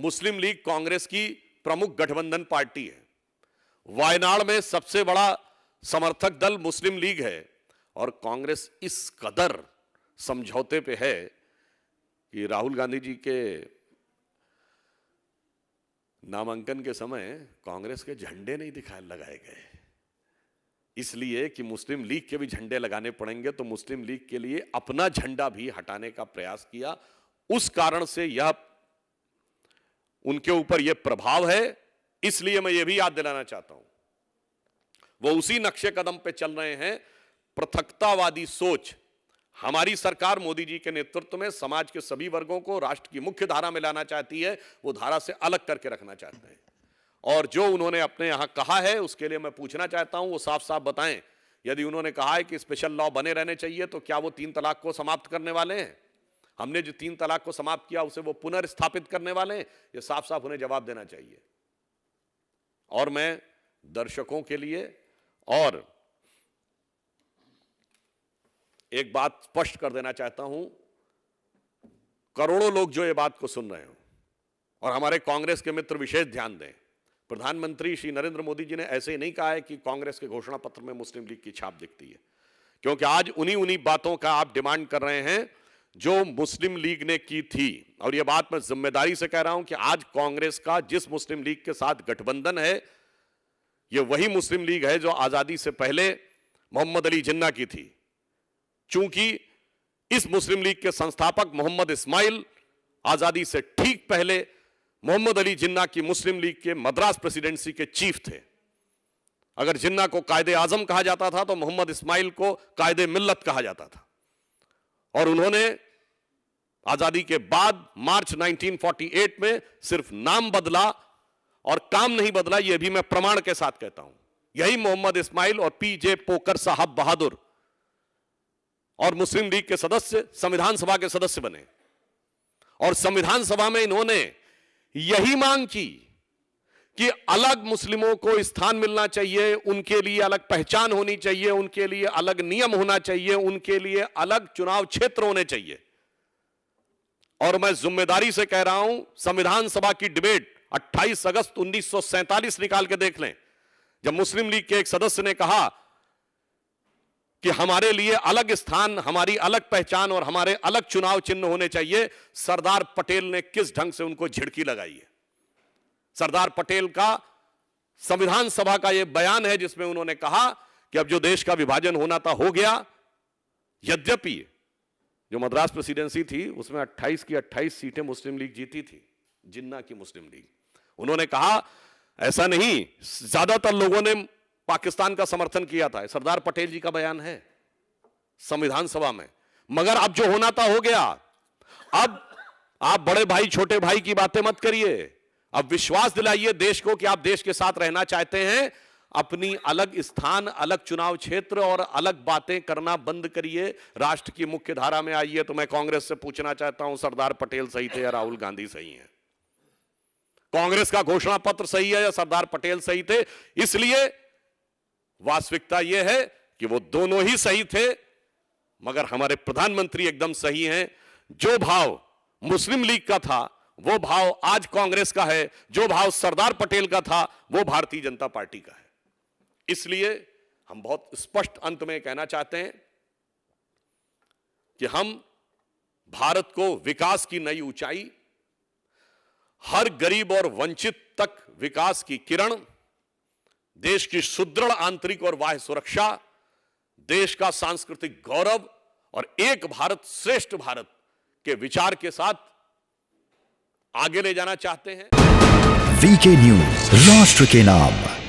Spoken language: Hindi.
मुस्लिम लीग कांग्रेस की प्रमुख गठबंधन पार्टी है। वायनाड में सबसे बड़ा समर्थक दल मुस्लिम लीग है और कांग्रेस इस कदर समझौते पे है कि राहुल गांधी जी के नामांकन के समय कांग्रेस के झंडे नहीं लगाए गए, इसलिए कि मुस्लिम लीग के भी झंडे लगाने पड़ेंगे, तो मुस्लिम लीग के लिए अपना झंडा भी हटाने का प्रयास किया। उस कारण से यह उनके ऊपर यह प्रभाव है। इसलिए मैं यह भी याद दिलाना चाहता हूं, वो उसी नक्शे कदम पे चल रहे हैं। पृथकतावादी सोच हमारी सरकार मोदी जी के नेतृत्व में समाज के सभी वर्गों को राष्ट्र की मुख्य धारा में लाना चाहती है, वो धारा से अलग करके रखना चाहते हैं। और जो उन्होंने अपने यहां कहा है उसके लिए मैं पूछना चाहता हूं, वो साफ साफ बताएं। यदि उन्होंने कहा है कि स्पेशल लॉ बने रहने चाहिए, तो क्या वो 3 तलाक को समाप्त करने वाले हैं? हमने जो 3 तलाक को समाप्त किया उसे वो पुनर्स्थापित करने वाले हैं? ये साफ साफ उन्हें जवाब देना चाहिए। और मैं दर्शकों के लिए और एक बात स्पष्ट कर देना चाहता हूं, करोड़ों लोग जो ये बात को सुन रहे हो और हमारे कांग्रेस के मित्र विशेष ध्यान दें, प्रधानमंत्री श्री नरेंद्र मोदी जी ने ऐसे ही नहीं कहा है कि कांग्रेस के घोषणा पत्र में मुस्लिम लीग की छाप दिखती है, क्योंकि आज उन्हीं बातों का आप डिमांड कर रहे हैं जो मुस्लिम लीग ने की थी। और यह बात मैं जिम्मेदारी से कह रहा हूं कि आज कांग्रेस का जिस मुस्लिम लीग के साथ गठबंधन है, यह वही मुस्लिम लीग है जो आजादी से पहले मोहम्मद अली जिन्ना की थी। चूंकि इस मुस्लिम लीग के संस्थापक मोहम्मद इस्माइल आजादी से ठीक पहले मोहम्मद अली जिन्ना की मुस्लिम लीग के मद्रास प्रेसिडेंसी के चीफ थे। अगर जिन्ना को कायदे आजम कहा जाता था तो मोहम्मद इस्माइल को कायदे मिल्लत कहा जाता था। और उन्होंने आजादी के बाद मार्च 1948 में सिर्फ नाम बदला और काम नहीं बदला, यह भी मैं प्रमाण के साथ कहता हूं। यही मोहम्मद इस्माइल और पीजे पोकर साहब बहादुर और मुस्लिम लीग के सदस्य संविधान सभा के सदस्य बने। और संविधान सभा में इन्होंने यही मांग की कि अलग मुस्लिमों को स्थान मिलना चाहिए, उनके लिए अलग पहचान होनी चाहिए, उनके लिए अलग नियम होना चाहिए, उनके लिए अलग चुनाव क्षेत्र होने चाहिए। और मैं जिम्मेदारी से कह रहा हूं, संविधान सभा की डिबेट 28 अगस्त 1947 निकाल के देख लें, जब मुस्लिम लीग के एक सदस्य ने कहा कि हमारे लिए अलग स्थान, हमारी अलग पहचान और हमारे अलग चुनाव चिन्ह होने चाहिए, सरदार पटेल ने किस ढंग से उनको झिड़की लगाई है। सरदार पटेल का संविधान सभा का यह बयान है जिसमें उन्होंने कहा कि अब जो देश का विभाजन होना था हो गया। यद्यपि जो मद्रास प्रेसिडेंसी थी उसमें 28 की 28 सीटें मुस्लिम लीग जीती थी, जिन्ना की मुस्लिम लीग। उन्होंने कहा ऐसा नहीं, ज्यादातर लोगों ने पाकिस्तान का समर्थन किया था। सरदार पटेल जी का बयान है संविधान सभा में। मगर अब जो होना था हो गया। अब आप बड़े भाई छोटे भाई की बातें मत करिए, अब विश्वास दिलाइए देश को कि आप देश के साथ रहना चाहते हैं। अपनी अलग स्थान, अलग चुनाव क्षेत्र और अलग बातें करना बंद करिए, राष्ट्र की मुख्य धारा में आइए। तो मैं कांग्रेस से पूछना चाहता हूं, सरदार पटेल सही थे या राहुल गांधी सही है? कांग्रेस का घोषणा पत्र सही है या सरदार पटेल सही थे? इसलिए वास्तविकता यह है कि वो दोनों ही सही थे, मगर हमारे प्रधानमंत्री एकदम सही हैं। जो भाव मुस्लिम लीग का था वो भाव आज कांग्रेस का है, जो भाव सरदार पटेल का था वो भारतीय जनता पार्टी का है। इसलिए हम बहुत स्पष्ट अंत में कहना चाहते हैं कि हम भारत को विकास की नई ऊंचाई, हर गरीब और वंचित तक विकास की किरण, देश की सुदृढ़ आंतरिक और बाह्य सुरक्षा, देश का सांस्कृतिक गौरव और एक भारत श्रेष्ठ भारत के विचार के साथ आगे ले जाना चाहते हैं। वीके न्यूज, राष्ट्र के नाम।